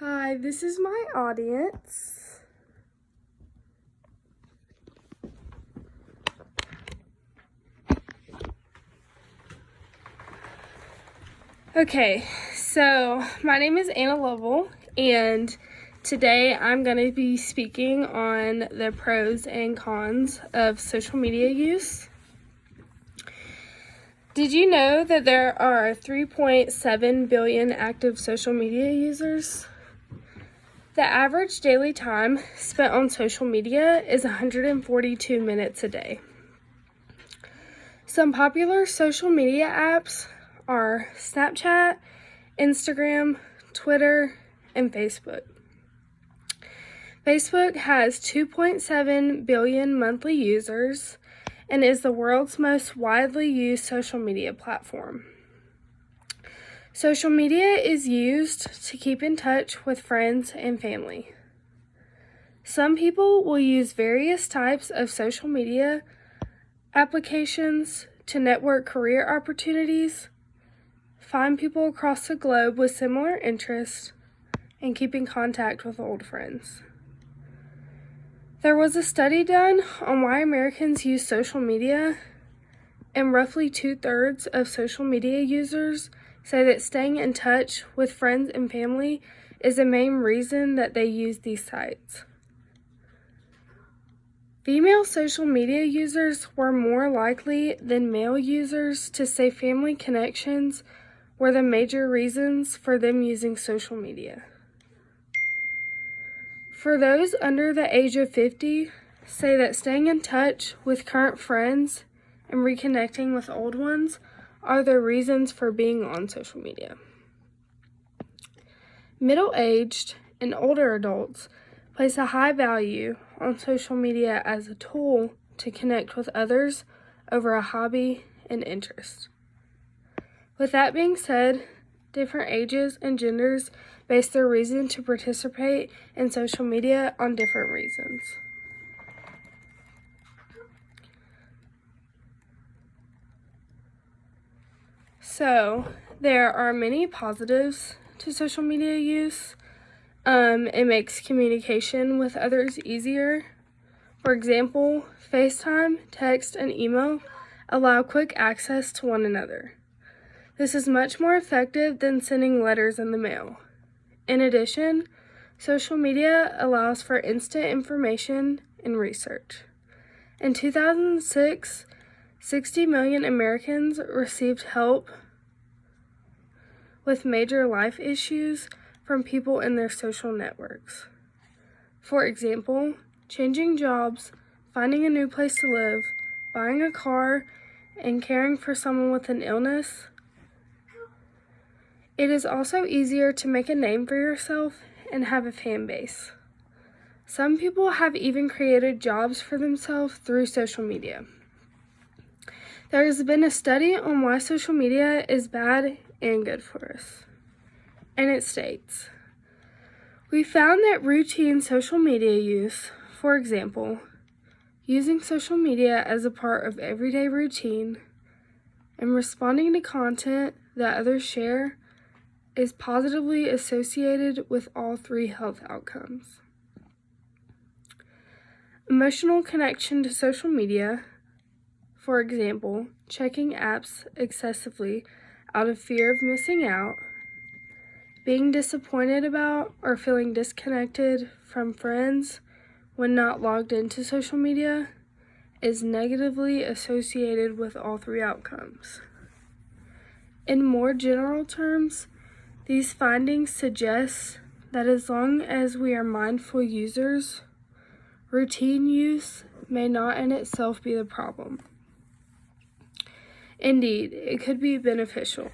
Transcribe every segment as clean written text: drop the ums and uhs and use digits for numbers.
Hi, this is my audience. Okay, so my name is Anna Lovell, and today I'm going to be speaking on the pros and cons of social media use. Did you know that there are 3.7 billion active social media users? The average daily time spent on social media is 142 minutes a day. Some popular social media apps are Snapchat, Instagram, Twitter, and Facebook. Facebook has 2.7 billion monthly users and is the world's most widely used social media platform. Social media is used to keep in touch with friends and family. Some people will use various types of social media applications to network career opportunities, find people across the globe with similar interests, and keep in contact with old friends. There was a study done on why Americans use social media, and roughly 2/3 of social media users say that staying in touch with friends and family is the main reason that they use these sites. Female social media users were more likely than male users to say family connections were the major reasons for them using social media. For those under the age of 50, say that staying in touch with current friends and reconnecting with old ones are the reasons for being on social media. Middle-aged and older adults place a high value on social media as a tool to connect with others over a hobby and interest. With that being said, different ages and genders base their reason to participate in social media on different reasons. So, there are many positives to social media use. It makes communication with others easier. For example, FaceTime, text, and email allow quick access to one another. This is much more effective than sending letters in the mail. In addition, social media allows for instant information and research. In 2006, 60 million Americans received help with major life issues from people in their social networks. For example, changing jobs, finding a new place to live, buying a car, and caring for someone with an illness. It is also easier to make a name for yourself and have a fan base. Some people have even created jobs for themselves through social media. There has been a study on why social media is bad and good for us, and it states, we found that routine social media use, for example, using social media as a part of everyday routine and responding to content that others share, is positively associated with all three health outcomes. Emotional connection to social media, for example, checking apps excessively out of fear of missing out, being disappointed about or feeling disconnected from friends when not logged into social media, is negatively associated with all three outcomes. In more general terms, these findings suggest that as long as we are mindful users, routine use may not in itself be the problem. Indeed, it could be beneficial.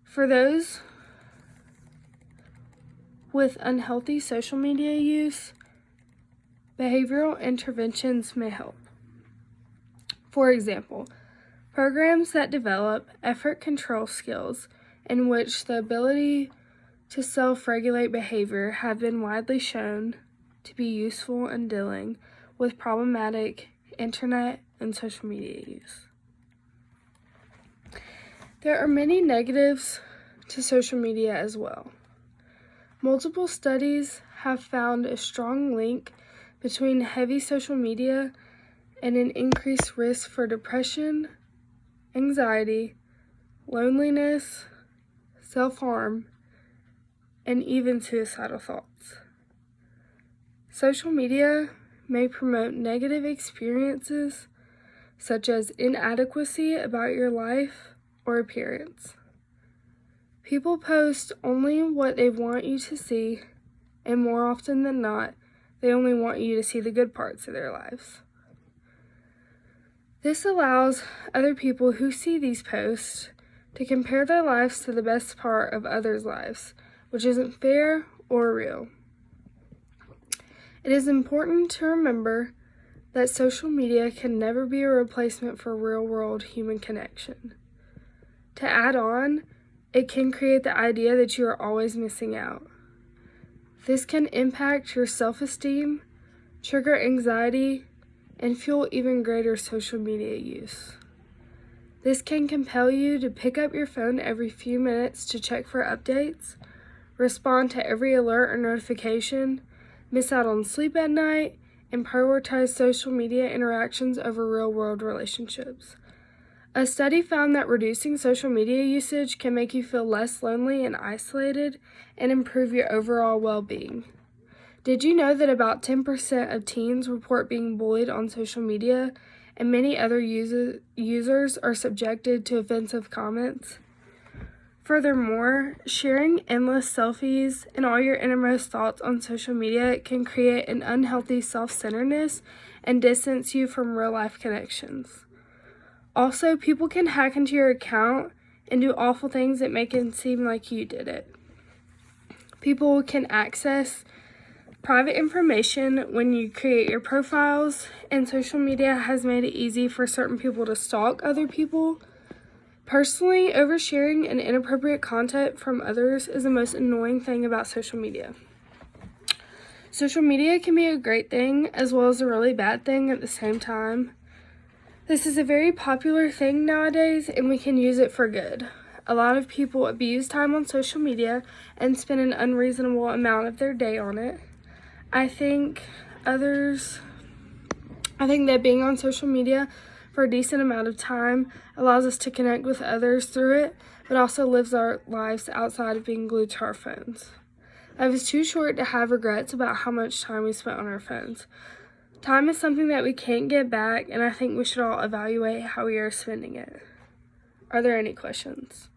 For those with unhealthy social media use, behavioral interventions may help. For example, programs that develop effort control skills in which the ability to self-regulate behavior have been widely shown to be useful in dealing with problematic internet and social media use. There are many negatives to social media as well. Multiple studies have found a strong link between heavy social media and an increased risk for depression, anxiety, loneliness, self-harm, and even suicidal thoughts. Social media may promote negative experiences such as inadequacy about your life or appearance. People post only what they want you to see, and more often than not, they only want you to see the good parts of their lives. This allows other people who see these posts to compare their lives to the best part of others' lives, which isn't fair or real. It is important to remember that social media can never be a replacement for real-world human connection. To add on, it can create the idea that you are always missing out. This can impact your self-esteem, trigger anxiety, and fuel even greater social media use. This can compel you to pick up your phone every few minutes to check for updates, respond to every alert or notification, miss out on sleep at night, and prioritize social media interactions over real-world relationships. A study found that reducing social media usage can make you feel less lonely and isolated and improve your overall well-being. Did you know that about 10% of teens report being bullied on social media, and many other users are subjected to offensive comments? Furthermore, sharing endless selfies and all your innermost thoughts on social media can create an unhealthy self-centeredness and distance you from real-life connections. Also, people can hack into your account and do awful things that make it seem like you did it. People can access private information when you create your profiles, and social media has made it easy for certain people to stalk other people. Personally, oversharing and inappropriate content from others is the most annoying thing about social media. Social media can be a great thing as well as a really bad thing at the same time. This is a very popular thing nowadays, and we can use it for good. A lot of people abuse time on social media and spend an unreasonable amount of their day on it. I think that being on social media for a decent amount of time allows us to connect with others through it, but also lives our lives outside of being glued to our phones. Life is too short to have regrets about how much time we spent on our phones. Time is something that we can't get back, and I think we should all evaluate how we are spending it. Are there any questions?